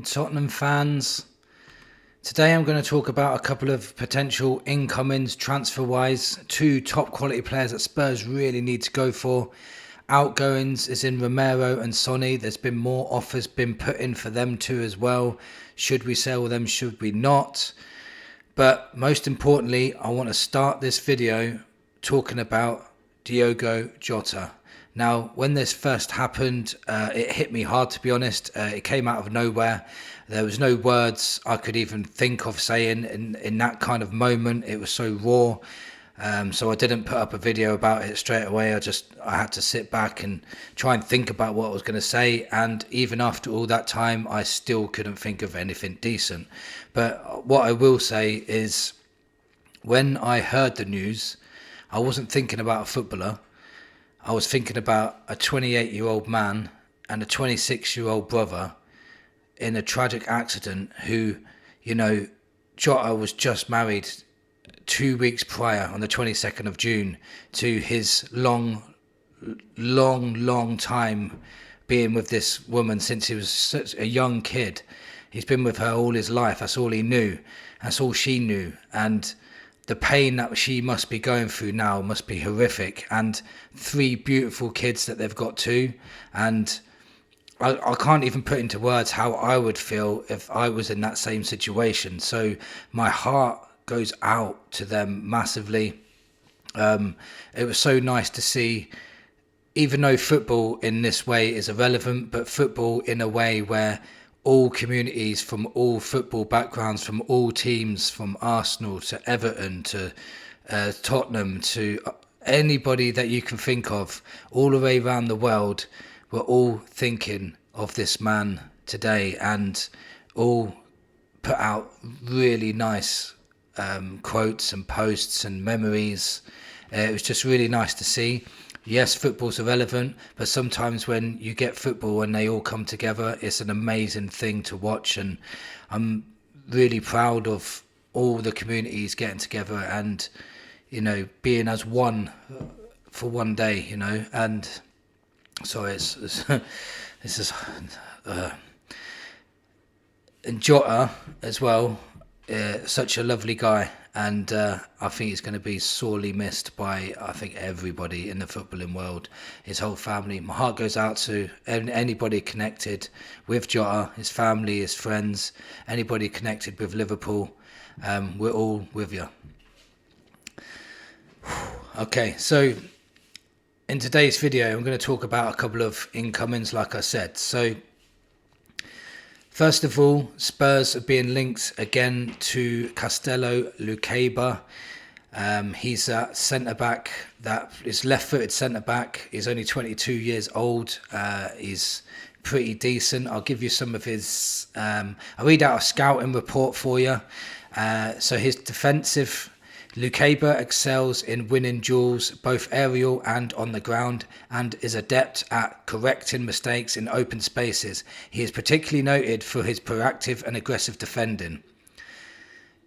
morning, Tottenham fans. Today I'm going to talk about a couple of potential incomings transfer-wise. Two top quality players that Spurs really need to go for. Outgoings is in Romero and Sonny. There's been more offers been put in for them too as well. Should we sell them? Should we not? But most importantly, I want to start this video talking about Diogo Jota. Now, when this first happened, it hit me hard, to be honest. It came out of nowhere. There was no words I could even think of saying in that kind of moment. It was so raw. So I didn't put up a video about it straight away. I had to sit back and try and think about what I was going to say. And even after all that time, I still couldn't think of anything decent. But what I will say is, when I heard the news, I wasn't thinking about a footballer. I was thinking about a 28-year-old man and a 26-year-old brother in a tragic accident who, Jota was just married 2 weeks prior on the 22nd of June to his long time being with this woman since he was such a young kid. He's been with her all his life. That's all he knew. That's all she knew. And the pain that she must be going through now must be horrific. And 3 beautiful kids that they've got too. And I can't even put into words how I would feel if I was in that same situation. So my heart goes out to them massively. It was so nice to see, even though football in this way is irrelevant, but football in a way where all communities from all football backgrounds, from all teams, from Arsenal to Everton to Tottenham to anybody that you can think of, all the way around the world, were all thinking of this man today and all put out really nice quotes and posts and memories. It was just really nice to see. Yes, football's irrelevant, but sometimes when you get football and they all come together, it's an amazing thing to watch. And I'm really proud of all the communities getting together and, being as one for one day, and so it's this is and Jota as well, such a lovely guy. And I think he's going to be sorely missed by, I think, everybody in the footballing world, his whole family. My heart goes out to anybody connected with Jota, his family, his friends, anybody connected with Liverpool. We're all with you. Okay, so in today's video, I'm going to talk about a couple of incomings, like I said. So first of all, Spurs are being linked again to Castello Lukeba. He's a centre-back, that is left-footed centre-back. He's only 22 years old. He's pretty decent. I'll give you some of his... I'll read out a scouting report for you. So his defensive... Lukeba excels in winning duels, both aerial and on the ground, and is adept at correcting mistakes in open spaces. He is particularly noted for his proactive and aggressive defending.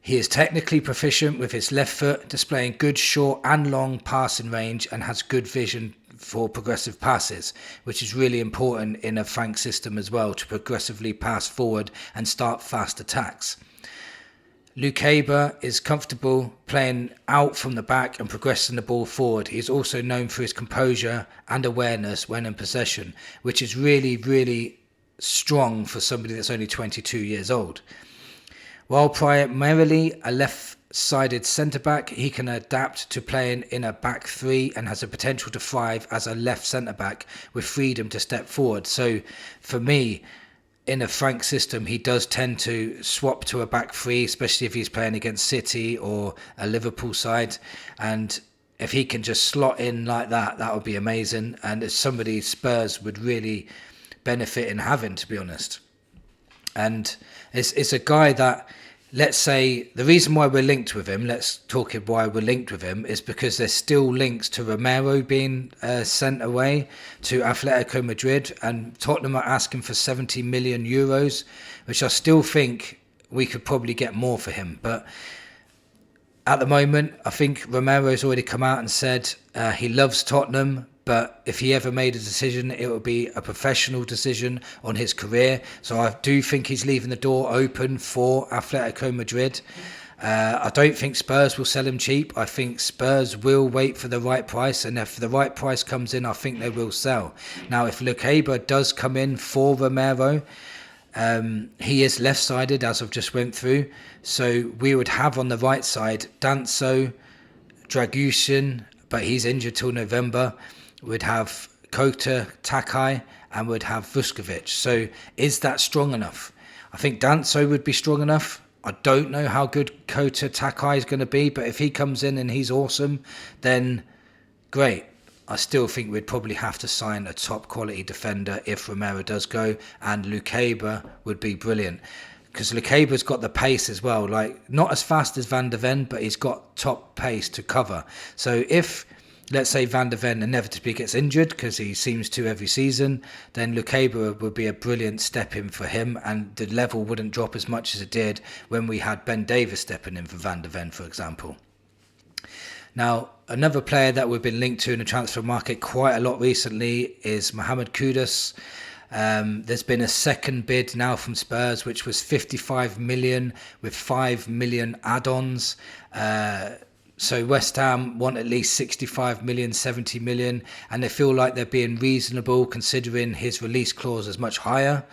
He is technically proficient with his left foot, displaying good short and long passing range, and has good vision for progressive passes, which is really important in a Frank system as well, to progressively pass forward and start fast attacks. Lukeba is comfortable playing out from the back and progressing the ball forward. He is also known for his composure and awareness when in possession, which is really, really strong for somebody that's only 22 years old. While primarily a left-sided centre-back, he can adapt to playing in a back three and has a potential to thrive as a left centre-back with freedom to step forward. So for me, in a Frank system, he does tend to swap to a back three, especially if he's playing against City or a Liverpool side. And if he can just slot in like that, that would be amazing. And it's somebody Spurs would really benefit in having, to be honest. And it's a guy that, let's say, the reason why we're linked with him, let's talk why we're linked with him, is because there's still links to Romero being sent away to Atletico Madrid, and Tottenham are asking for 70 million euros, which I still think we could probably get more for him. But at the moment, I think Romero's already come out and said he loves Tottenham, but if he ever made a decision, it would be a professional decision on his career. So I do think he's leaving the door open for Atletico Madrid. I don't think Spurs will sell him cheap. I think Spurs will wait for the right price, and if the right price comes in, I think they will sell. Now, if Lukeba does come in for Romero, he is left-sided, as I've just went through. So we would have on the right side Danso, Dragusin, but he's injured till November. We'd have Kota, Takai, and we'd have Vuskovic. So is that strong enough? I think Danso would be strong enough. I don't know how good Kota Takai is going to be, but if he comes in and he's awesome, then great. I still think we'd probably have to sign a top quality defender if Romero does go, and Lukeba would be brilliant. Because Lukeba's got the pace as well, like not as fast as Van de Ven, but he's got top pace to cover. So if, let's say, Van de Ven inevitably gets injured, because he seems to every season, then Lukeba would be a brilliant step in for him, and the level wouldn't drop as much as it did when we had Ben Davies stepping in for Van de Ven, for example. Now, another player that we've been linked to in the transfer market quite a lot recently is Mohamed Kudus. There's been a second bid now from Spurs, which was 55 million with 5 million add-ons. So West Ham want at least 65 million, 70 million, and they feel like they're being reasonable considering his release clause is much higher.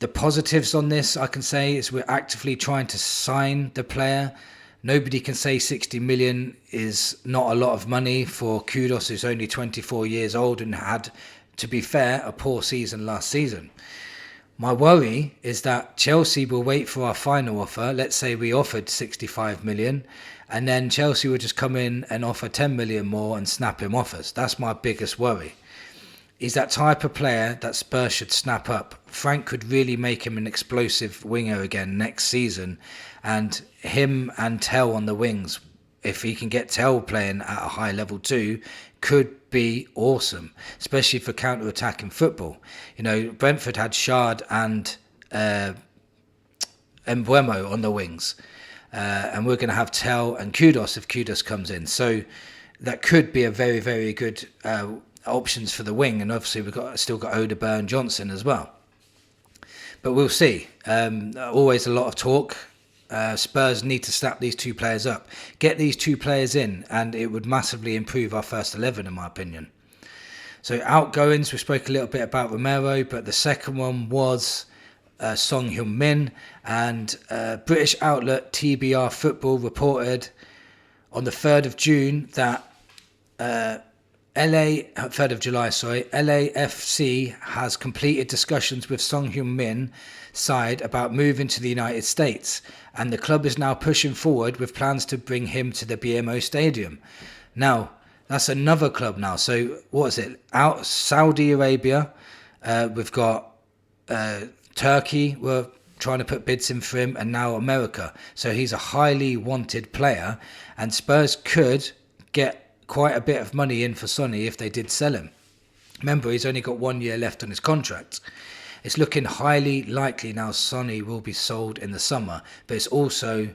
The positives on this, I can say, is we're actively trying to sign the player. Nobody can say 60 million is not a lot of money for Kudus, who's only 24 years old and had, to be fair, a poor season last season. My worry is that Chelsea will wait for our final offer. Let's say we offered 65 million, and then Chelsea would just come in and offer 10 million more and snap him off us. That's my biggest worry. He's that type of player that Spurs should snap up. Frank could really make him an explosive winger again next season, and him and Tell on the wings, if he can get Tell playing at a high level too, could be awesome, especially for counter-attacking football. You know, Brentford had Shard and Mbeumo on the wings, and we're going to have Tell and Kudus if Kudus comes in. So that could be a very, very good options for the wing, and obviously we've still got Odegaard and Johnson as well. But we'll see. Always a lot of talk. Spurs need to snap these two players up. Get these two players in, and it would massively improve our first 11, in my opinion. So outgoings, we spoke a little bit about Romero, but the second one was Son Heung-min, and British outlet TBR Football reported on the 3rd of June that 3rd of July, LAFC has completed discussions with Son Heung-min side about moving to the United States, and the club is now pushing forward with plans to bring him to the BMO Stadium. Now, that's another club now. So, what is it? Out Saudi Arabia, we've got Turkey, we're trying to put bids in for him, and now America. So he's a highly wanted player, and Spurs could get quite a bit of money in for Sonny if they did sell him. Remember, he's only got 1 year left on his contract. It's looking highly likely now Sonny will be sold in the summer, but it's also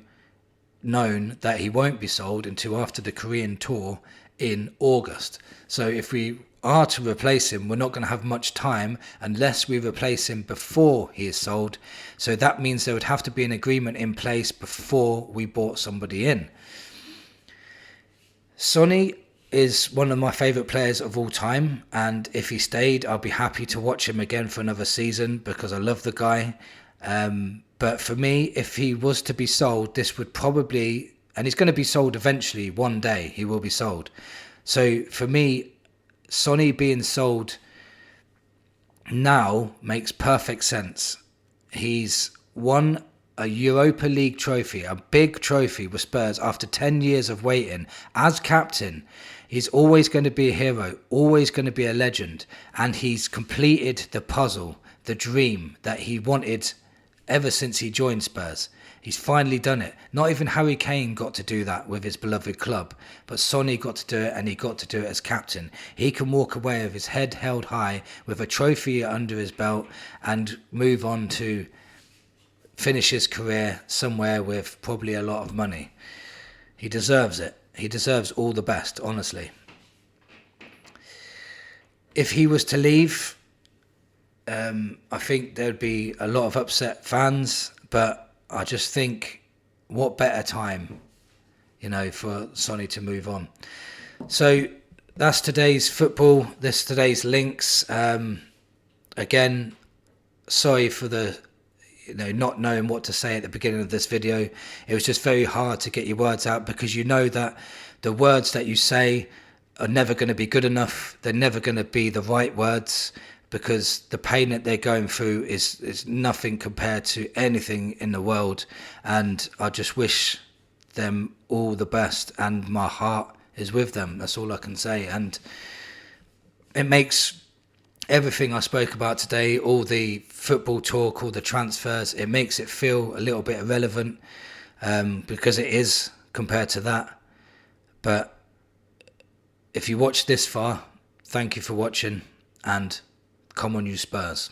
known that he won't be sold until after the Korean tour in August. So if we are to replace him, we're not going to have much time unless we replace him before he is sold. So that means there would have to be an agreement in place before we bought somebody in. Sonny is one of my favourite players of all time, and if he stayed, I'll be happy to watch him again for another season because I love the guy. But for me, if he was to be sold, this would probably, and he's going to be sold eventually, one day he will be sold. So for me, Sonny being sold now makes perfect sense. He's won a Europa League trophy, a big trophy with Spurs after 10 years of waiting. As captain, he's always going to be a hero, always going to be a legend, and he's completed the puzzle, the dream that he wanted ever since he joined Spurs. He's finally done it. Not even Harry Kane got to do that with his beloved club, but Sonny got to do it, and he got to do it as captain. He can walk away with his head held high, with a trophy under his belt, and move on to finish his career somewhere with probably a lot of money. He deserves it. He deserves all the best, honestly. if he was to leave, I think there'd be a lot of upset fans, but I just think what better time, for Sonny to move on. So that's today's football. That's today's links. Again, sorry for the not knowing what to say at the beginning of this video. It was just very hard to get your words out, because that the words that you say are never going to be good enough. They're never going to be the right words, because the pain that they're going through is nothing compared to anything in the world. And I just wish them all the best, and my heart is with them. That's all I can say. And it makes everything I spoke about today, all the football talk, all the transfers, it makes it feel a little bit irrelevant, because it is compared to that. But if you watched this far, thank you for watching, and come on, you Spurs.